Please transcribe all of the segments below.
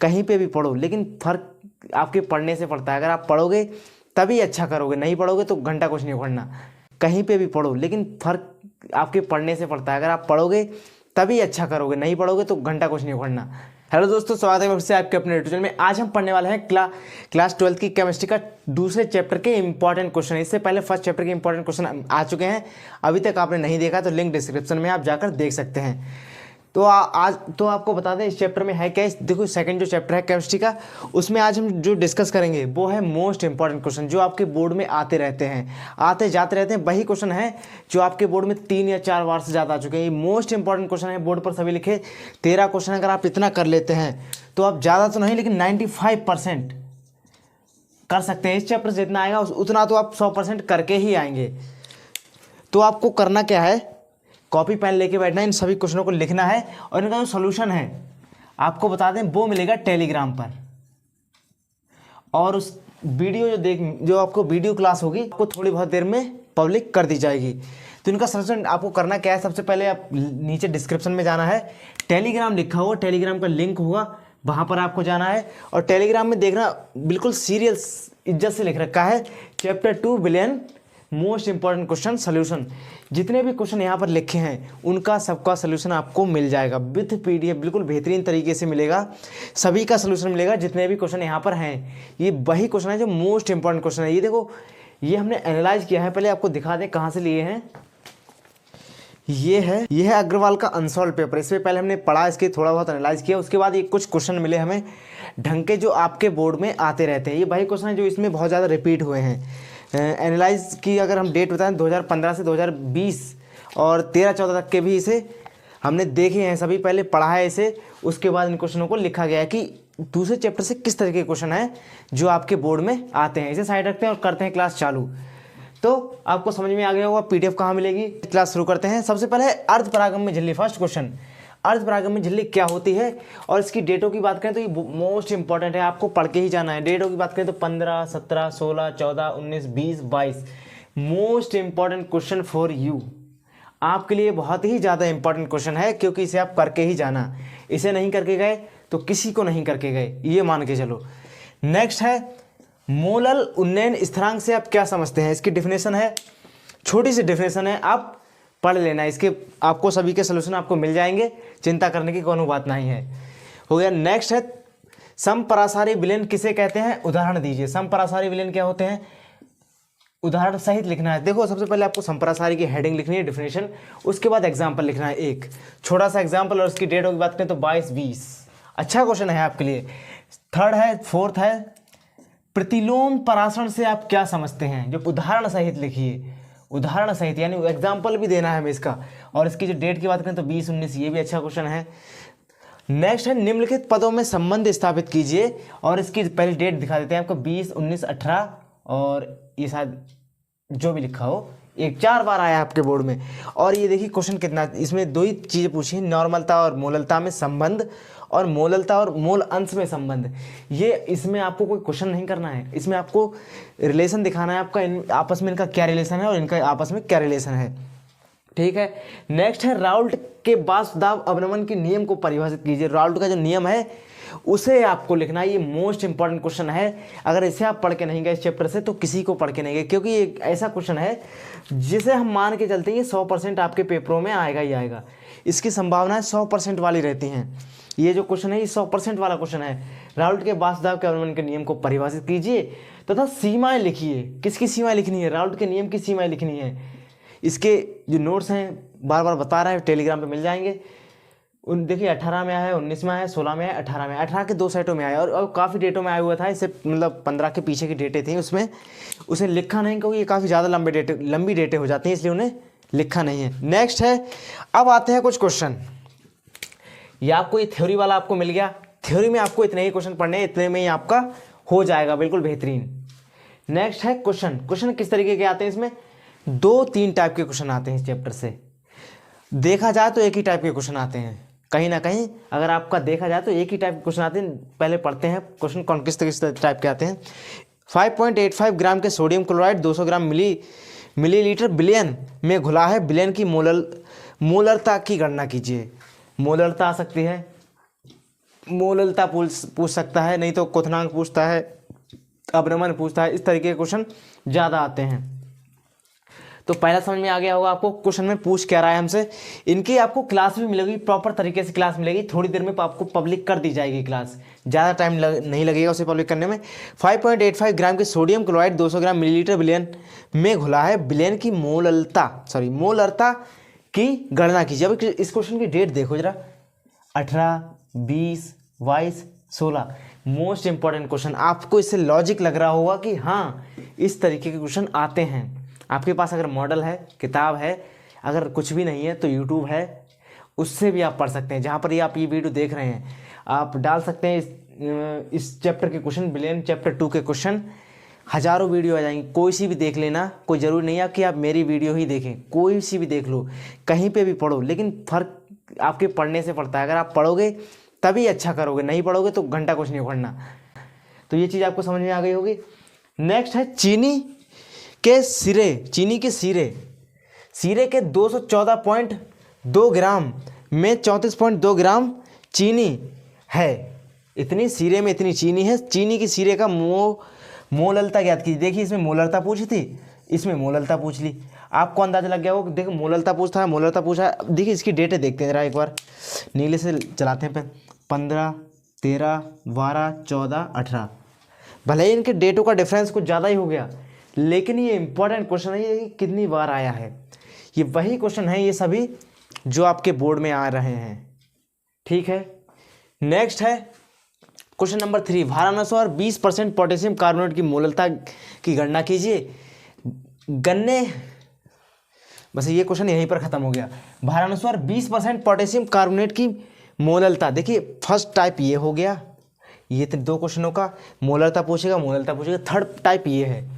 कहीं पे भी पढ़ो, लेकिन फ़र्क आपके पढ़ने से पड़ता है। अगर आप पढ़ोगे तभी अच्छा करोगे, नहीं पढ़ोगे तो घंटा कुछ नहीं पढ़ना। कहीं पे भी पढ़ो, लेकिन फ़र्क आपके पढ़ने से पड़ता है। अगर आप पढ़ोगे तभी अच्छा करोगे, नहीं पढ़ोगे तो घंटा कुछ नहीं पढ़ना। हेलो दोस्तों, स्वागत है फिर से आपके अपने यूट्यूब चैनल में। आज हम पढ़ने वाले हैं क्लास 12 की केमिस्ट्री का दूसरे चैप्टर के इंपॉर्टेंट क्वेश्चन। इससे पहले फर्स्ट चैप्टर के इंपॉर्टेंट क्वेश्चन आ चुके हैं, अभी तक आपने नहीं देखा तो लिंक डिस्क्रिप्शन में आप जाकर देख सकते हैं। तो आज तो आपको बता दें इस चैप्टर में है क्या। देखो सेकंड जो चैप्टर है केमिस्ट्री का, उसमें आज हम जो डिस्कस करेंगे वो है मोस्ट इंपॉर्टेंट क्वेश्चन जो आपके बोर्ड में आते रहते हैं, आते जाते रहते हैं। वही क्वेश्चन है जो आपके बोर्ड में 3 या 4 बार से ज़्यादा आ चुके हैं। ये मोस्ट इंपॉर्टेंट क्वेश्चन है, बोर्ड पर सभी लिखे 13 क्वेश्चन। अगर आप इतना कर लेते हैं तो आप ज़्यादा तो नहीं लेकिन 95% कर सकते हैं। इस चैप्टर से जितना आएगा उतना तो आप 100% करके ही आएंगे। तो आपको करना क्या है, कॉपी पेन लेके बैठना, इन सभी क्वेश्चनों को लिखना है और इनका जो सोल्यूशन है आपको बता दें वो मिलेगा टेलीग्राम पर। और उस वीडियो जो आपको वीडियो क्लास होगी आपको थोड़ी बहुत देर में पब्लिक कर दी जाएगी। तो इनका सोल्यूशन आपको करना क्या है, सबसे पहले आप नीचे डिस्क्रिप्शन में जाना है, टेलीग्राम लिखा हुआ, टेलीग्राम का लिंक होगा, वहाँ पर आपको जाना है और टेलीग्राम में देखना बिल्कुल सीरियस इज्जत से लिख रखा है chapter 2 billion most important question solution. जितने भी क्वेश्चन यहाँ पर लिखे हैं उनका सबका सोल्यूशन आपको मिल जाएगा विथ पीडीएफ, बिल्कुल बेहतरीन तरीके से मिलेगा। सभी का सोल्यूशन मिलेगा जितने भी क्वेश्चन यहाँ पर हैं। ये वही क्वेश्चन है जो मोस्ट इंपॉर्टेंट क्वेश्चन है। ये देखो, ये हमने एनालाइज किया है, पहले आपको दिखा दें कहाँ से लिए हैं। ये है अग्रवाल का अनसॉल्व पेपर। इससे पहले हमने पढ़ा, इसके थोड़ा बहुत एनालाइज किया, उसके बाद ये कुछ क्वेश्चन मिले हमें ढंग के जो आपके बोर्ड में आते रहते हैं। ये वही क्वेश्चन है जो इसमें बहुत ज़्यादा रिपीट हुए हैं। एनालाइज की अगर हम डेट बताएं 2015 से 2020 और 13-14 तक के भी इसे हमने देखे हैं, सभी पहले पढ़ा है इसे। उसके बाद इन क्वेश्चनों को लिखा गया है कि दूसरे चैप्टर से किस तरह के क्वेश्चन हैं जो आपके बोर्ड में आते हैं। इसे साइड रखते हैं और करते हैं क्लास चालू। तो आपको समझ में आ गया होगा पीडीएफ कहाँ मिलेगी। क्लास शुरू करते हैं। सबसे पहले अर्ध परागम में झिल्ली, फर्स्ट क्वेश्चन, अर्ध परागम में झिल्ली क्या होती है और इसकी डेटों की बात करें तो ये मोस्ट इंपॉर्टेंट है, आपको पढ़ के ही जाना है। डेटों की बात करें तो 15, 17, 16, 14, 19, 20, 22 most important question for you. आपके लिए बहुत ही ज़्यादा इंपॉर्टेंट क्वेश्चन है क्योंकि इसे आप करके ही जाना। इसे नहीं करके गए तो किसी को नहीं करके गए, ये मान के चलो। नेक्स्ट है मोलल उन्नयन स्थिरांक से आप क्या समझते हैं। इसकी डेफिनेशन है, छोटी सी डेफिनेशन है, आप पढ़ लेना। इसके आपको सभी के सोल्यूशन आपको मिल जाएंगे, चिंता करने की कोनो बात नहीं है। हो गया। नेक्स्ट है समपरासारी विलयन किसे कहते हैं, उदाहरण दीजिए। समपरासारी विलयन क्या होते हैं, उदाहरण सहित लिखना है। देखो सबसे पहले आपको समपरासारी की हेडिंग लिखनी है, डेफिनेशन, उसके बाद एग्जाम्पल लिखना है, एक छोटा सा एग्जाम्पल, और उसकी डेटों की बात करें तो 22-20। अच्छा क्वेश्चन है आपके लिए। थर्ड है, फोर्थ है प्रतिलोम परासरण से आप क्या समझते हैं, जो उदाहरण सहित लिखिए, उदाहरण सहित यानी एग्जाम्पल भी देना है हमें इसका। और इसकी जो डेट की बात करें तो 20-19, ये भी अच्छा क्वेश्चन है। नेक्स्ट है निम्नलिखित पदों में संबंध स्थापित कीजिए, और इसकी पहली डेट दिखा देते हैं आपको 20, 19, 18, और ये शायद जो भी लिखा हो, एक 4 बार आया आपके बोर्ड में। और ये देखिए क्वेश्चन कितना, इसमें 2 ही चीज़ें पूछी, नॉर्मलता और मोललता में संबंध, और मोललता और मोल अंश में संबंध। ये इसमें आपको कोई क्वेश्चन नहीं करना है, इसमें आपको रिलेशन दिखाना है आपका आपस में इनका क्या रिलेशन है और इनका आपस में क्या रिलेशन है। ठीक है। नेक्स्ट है राउल्ट के वाष्पदाब अवनमन के नियम को परिभाषित कीजिए। राउल्ट का जो नियम है उसे आपको लिखना है। ये मोस्ट इंपॉर्टेंट क्वेश्चन है। अगर इसे आप पढ़ के नहीं गए इस चैप्टर से तो किसी को पढ़ के नहीं गए, क्योंकि ये ऐसा क्वेश्चन है जिसे हम मान के चलते हैं 100% आपके पेपरों में आएगा ही आएगा। इसकी संभावनाएं 100% वाली रहती हैं। ये जो क्वेश्चन है ये 100% वाला क्वेश्चन है। राउल्ट के वाष्पदाब के अवनमन के नियम को परिभाषित कीजिए तथा सीमाएं लिखिए। किसकी सीमाएं लिखनी है, राउल्ट के नियम की सीमाएं लिखनी है। इसके जो नोट्स हैं बार बार बता रहे हैं, टेलीग्राम पे मिल जाएंगे। देखिए 18 में आया है, 19 में आया है, 16 में आया है, 18 में, 18 के 2 सेटों में आया और काफ़ी डेटों में आया हुआ था। इससे मतलब 15 के पीछे की डेटें थी, उसमें उसे लिखा नहीं क्योंकि ये काफ़ी ज़्यादा लंबी डेटें हो जाती हैं, इसलिए उन्हें लिखा नहीं है। नेक्स्ट है, अब आते हैं कुछ क्वेश्चन। ये आपको ये थ्योरी वाला आपको मिल गया। थ्योरी में आपको इतने ही क्वेश्चन पढ़ने हैं, इतने में ही आपका हो जाएगा बिल्कुल बेहतरीन। नेक्स्ट है क्वेश्चन। क्वेश्चन किस तरीके के आते हैं, इसमें 2-3 टाइप के क्वेश्चन आते हैं इस चैप्टर से। देखा जाए तो एक ही टाइप के क्वेश्चन आते हैं, कहीं ना कहीं अगर आपका देखा जाए तो एक ही टाइप के क्वेश्चन आते हैं। पहले पढ़ते हैं क्वेश्चन कौन किस टाइप के आते हैं। 5.85 ग्राम के सोडियम क्लोराइड 200 ग्राम मिलीलीटर विलयन में घुला है। विलयन की मोलरता की गणना कीजिए। मोलरता आ सकती है, मोललता पूछ सकता है, नहीं तो क्वथनांक पूछता है, अवनमन पूछता है। इस तरीके के क्वेश्चन ज़्यादा आते हैं। तो पहला समझ में आ गया होगा आपको क्वेश्चन में पूछ क्या रहा है हमसे। इनकी आपको क्लास भी मिलेगी, प्रॉपर तरीके से क्लास मिलेगी। थोड़ी देर में आपको पब्लिक कर दी जाएगी क्लास, ज़्यादा टाइम नहीं लगेगा उसे पब्लिक करने में। 5.85 ग्राम के सोडियम क्लोराइड 200 ग्राम मिलीलीटर बिलियन में घुला है। बिलियन की मोलरता की गणना कीजिए। अब इस क्वेश्चन की डेट देखो जरा, 18, 20, 22, 16। Most important question. आपको इससे लॉजिक लग रहा होगा कि हाँ इस तरीके के क्वेश्चन आते हैं। आपके पास अगर मॉडल है, किताब है, अगर कुछ भी नहीं है तो यूट्यूब है, उससे भी आप पढ़ सकते हैं। जहाँ पर ये आप ये वीडियो देख रहे हैं आप डाल सकते हैं इस चैप्टर के क्वेश्चन, बिलियन चैप्टर 2 के क्वेश्चन। हज़ारों वीडियो आ जाएंगी, कोई सी भी देख लेना। कोई ज़रूरी नहीं है कि आप मेरी वीडियो ही देखें, कोई सी भी देख लो, कहीं पे भी पढ़ो, लेकिन फ़र्क आपके पढ़ने से पड़ता है। अगर आप पढ़ोगे तभी अच्छा करोगे, नहीं पढ़ोगे तो घंटा कुछ नहीं पढ़ना। तो ये चीज़ आपको समझ में आ गई होगी। नेक्स्ट है चीनी के सिरे के 214.2 ग्राम में 34.2 ग्राम चीनी है। इतनी सिरे में इतनी चीनी है। चीनी की सिरे का मोललता ज्ञात कीजिए। देखिए इसमें मोलरता पूछी थी, इसमें मोललता पूछ ली। आपको अंदाजा लग गया हो, देखो मोललता पूछा है। देखिए इसकी डेटें देखते हैं जरा एक बार, नीले से चलाते हैं पे 15, 13, 12, 14, 18। भले ही इनके डेटों का डिफरेंस कुछ ज़्यादा ही हो गया, लेकिन ये इंपॉर्टेंट क्वेश्चन है। ये कितनी बार आया है, ये वही क्वेश्चन है ये सभी जो आपके बोर्ड में आ रहे हैं। ठीक है, नेक्स्ट है क्वेश्चन नंबर 3। भारानुसार 20% पोटेशियम कार्बोनेट की मोललता की गणना कीजिए। गन्ने, बस ये क्वेश्चन यहीं पर ख़त्म हो गया। भारानुसार 20% पोटेशियम कार्बोनेट की मोललता। देखिए फर्स्ट टाइप ये हो गया, ये 2 क्वेश्चनों का मोललता पूछेगा। थर्ड टाइप ये है,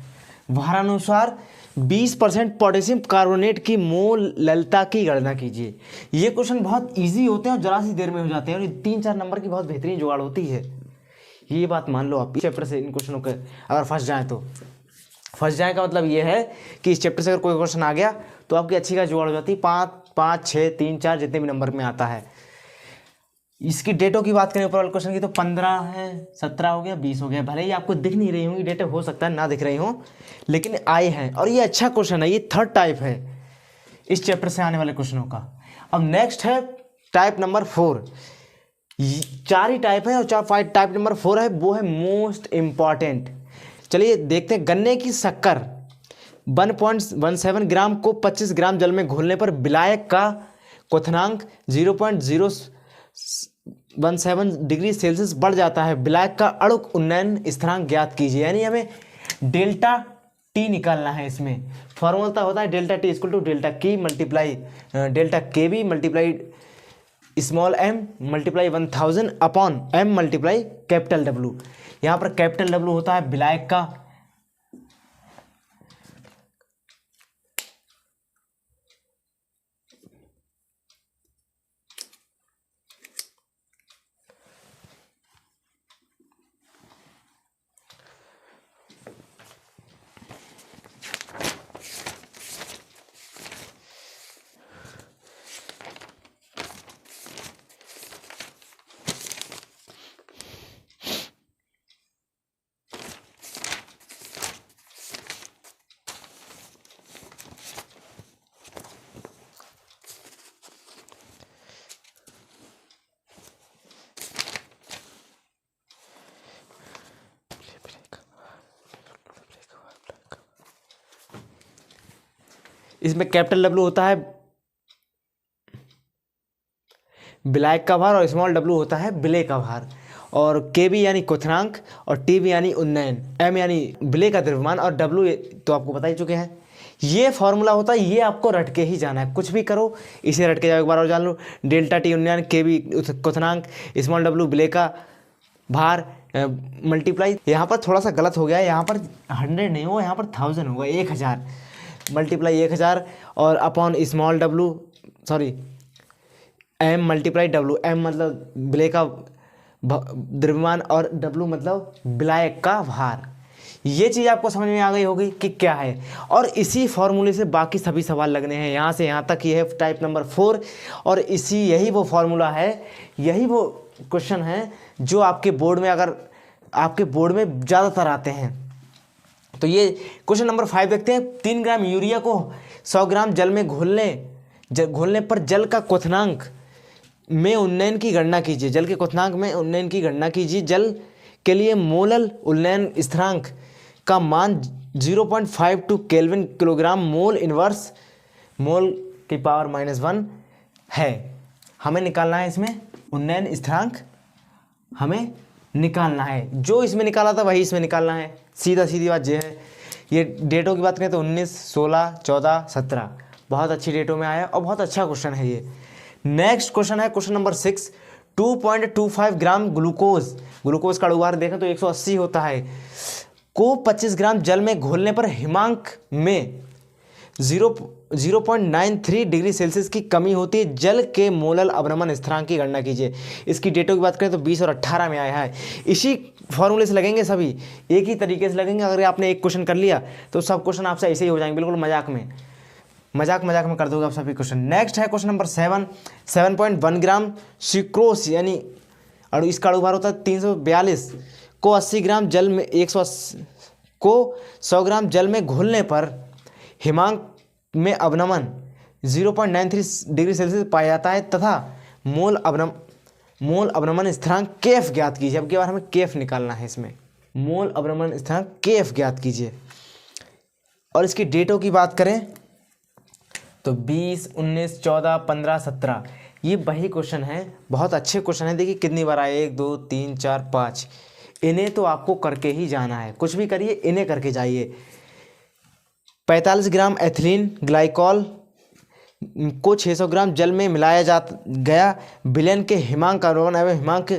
भारानुसार 20% पोटेशियम कार्बोनेट की मोललता की गणना कीजिए। ये क्वेश्चन बहुत इजी होते हैं और जरा सी देर में हो जाते हैं, और 3-4 नंबर की बहुत बेहतरीन जुगाड़ होती है। ये बात मान लो आप। इस चैप्टर से इन क्वेश्चनों के अगर फंस जाए तो फंस जाए का मतलब ये है कि इस चैप्टर से अगर कोई क्वेश्चन आ गया तो आपकी अच्छी का जुगाड़ हो जाती है। 5, 6, 3, 4 जितने भी नंबर में आता है। इसकी डेटों की बात करें ऊपर वाले क्वेश्चन की, तो 15 है, 17 हो गया, 20 हो गया। भले ही आपको दिख नहीं रही होंगी डेटें, हो सकता है ना दिख रही हों, लेकिन आए हैं। और ये अच्छा क्वेश्चन है, ये थर्ड टाइप है इस चैप्टर से आने वाले क्वेश्चनों का। अब नेक्स्ट है टाइप नंबर 4। 4 ही टाइप है, और टाइप नंबर 4 है वो है मोस्ट इम्पॉर्टेंट। चलिए देखते हैं। गन्ने की शक्कर 1.17 ग्राम को 25 ग्राम जल में घोलने पर विलायक का क्वथनांक 0.017 डिग्री सेल्सियस बढ़ जाता है। विलायक का अणुक उन्नयन स्थिरांक ज्ञात कीजिए। यानी हमें डेल्टा टी निकालना है। इसमें फॉर्मूला होता है delta T equal to delta K multiply delta K B multiply small m multiply 1000 upon m multiply capital W। यहाँ पर कैपिटल W होता है विलायक का इसमें कैपिटल W होता है विलायक का भार और स्मॉल w होता है विलय का भार, और KB यानी क्वथनांक और TB यानी उन्नयन, M यानी विलय का द्रव्यमान और W तो आपको बता ही चुके हैं। ये फॉर्मूला होता है, ये आपको रट के ही जाना है। कुछ भी करो इसे रट के जाओ, एक बार और जान लो। डेल्टा T उन्नयन, KB क्वथनांक, स्मॉल w विलय का भार मल्टीप्लाई। यहाँ पर थोड़ा सा गलत हो गया, यहाँ पर 100 नहीं होगा, यहाँ पर 1000 होगा, 1000 मल्टीप्लाई 1000 और upon small w sorry m multiply w। m मतलब विलय का द्रव्यमान और w मतलब विलायक का भार। ये चीज़ आपको समझ में आ गई होगी कि क्या है, और इसी फॉर्मूले से बाकी सभी सवाल लगने हैं। यहाँ से यहाँ तक ये है टाइप नंबर 4, और यही वो फॉर्मूला है, यही वो क्वेश्चन हैं जो आपके बोर्ड में ज़्यादातर आते हैं। तो ये क्वेश्चन नंबर 5 देखते हैं। 3 ग्राम यूरिया को 100 ग्राम जल में घोलने पर जल का क्वथनांक में उन्नयन की गणना कीजिए। जल के क्वथनांक में उन्नयन की गणना कीजिए। जल के लिए मोलल उन्नयन स्थिरांक का मान 0.52 केल्विन किलोग्राम मोल इनवर्स मोल की पावर -1 है। हमें निकालना है इसमें उन्नयन स्थिरांक, हमें निकालना है। जो इसमें निकाला था वही इसमें निकालना है। सीधी बात ये है। ये डेटों की बात करें तो 19, 16, 14, 17 बहुत अच्छी डेटों में आया और बहुत अच्छा क्वेश्चन है ये। नेक्स्ट क्वेश्चन है क्वेश्चन नंबर 6। 2.25 ग्राम ग्लूकोज का अणुभार देखें तो 180 होता है को 25 ग्राम जल में घोलने पर हिमांक में 0.93 डिग्री सेल्सियस की कमी होती है। जल के मोलल अवनमन स्थिरांक की गणना कीजिए। इसकी डेटों की बात करें तो 20 और 18 में आया है। इसी फॉर्मूले से लगेंगे, सभी एक ही तरीके से लगेंगे। अगर आपने एक क्वेश्चन कर लिया तो सब क्वेश्चन आपसे ऐसे ही हो जाएंगे, बिल्कुल मजाक में कर दोगे आप सभी क्वेश्चन। नेक्स्ट है क्वेश्चन नंबर 7। 7.1 ग्राम सुक्रोज यानी इसका अणुभार होता है 342 को 80 ग्राम जल में 100 ग्राम जल में घोलने पर हिमांक में अवनमन 0.93 डिग्री सेल्सियस पाया जाता है तथा मोल अवनमन स्थिरांक केफ ज्ञात कीजिए। अब की बार हमें केफ निकालना है। इसमें मोल अवनमन स्थिरांक केफ ज्ञात कीजिए। और इसकी डेटों की बात करें तो 20, 19, 14, 15, 17 ये वही क्वेश्चन है। बहुत अच्छे क्वेश्चन है। देखिए कितनी बार आए, 1, 2, 3, 4, 5। इन्हें तो आपको करके ही जाना है, कुछ भी करिए इन्हें करके जाइए। 45 ग्राम एथिलीन ग्लाइकॉल को 600 ग्राम जल में मिलाया गया विलयन के हिमांक अवनमन एवं हिमांक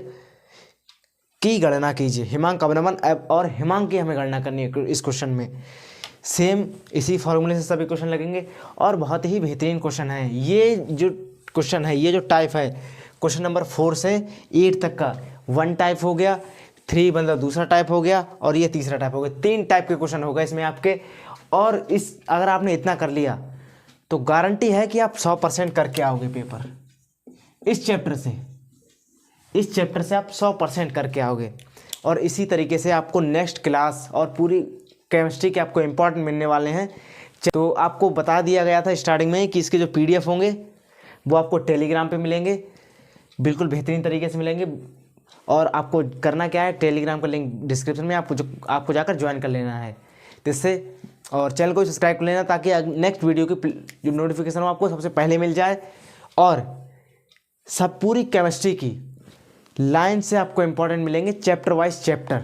की गणना कीजिए। हिमांक अवनमन और हिमांक की हमें गणना करनी है इस क्वेश्चन में। सेम इसी फॉर्मूले से सभी क्वेश्चन लगेंगे और बहुत ही बेहतरीन क्वेश्चन है। ये जो क्वेश्चन है, ये जो टाइप है क्वेश्चन नंबर 4 से 8 तक का 1 टाइप हो गया, 3 मतलब दूसरा टाइप हो गया और ये तीसरा टाइप हो गया। 3 टाइप के क्वेश्चन होगा इसमें आपके। और अगर आपने इतना कर लिया तो गारंटी है कि आप 100% करके आओगे पेपर। इस चैप्टर से आप 100% करके आओगे। और इसी तरीके से आपको नेक्स्ट क्लास और पूरी केमिस्ट्री के आपको इम्पोर्टेंट मिलने वाले हैं। तो आपको बता दिया गया था स्टार्टिंग में कि इसके जो PDF होंगे वो आपको टेलीग्राम पे मिलेंगे, बिल्कुल बेहतरीन तरीके से मिलेंगे। और आपको करना क्या है, टेलीग्राम का लिंक डिस्क्रिप्शन में आपको जाकर ज्वाइन कर लेना है जिससे, और चैनल को सब्सक्राइब कर लेना ताकि नेक्स्ट वीडियो की जो नोटिफिकेशन हो आपको सबसे पहले मिल जाए। और सब पूरी केमिस्ट्री की लाइन से आपको इम्पोर्टेंट मिलेंगे, चैप्टर वाइज चैप्टर।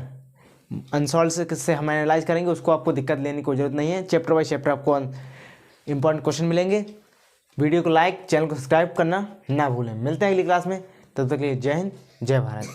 अनसॉल्व से हम एनालाइज करेंगे, उसको आपको दिक्कत लेने की कोई जरूरत नहीं है। चैप्टर वाइज चैप्टर आपको इंपॉर्टेंट क्वेश्चन मिलेंगे। वीडियो को लाइक, चैनल को सब्सक्राइब करना ना भूलें। मिलते हैं अगली क्लास में, तब तक के लिए जय हिंद, जय भारत।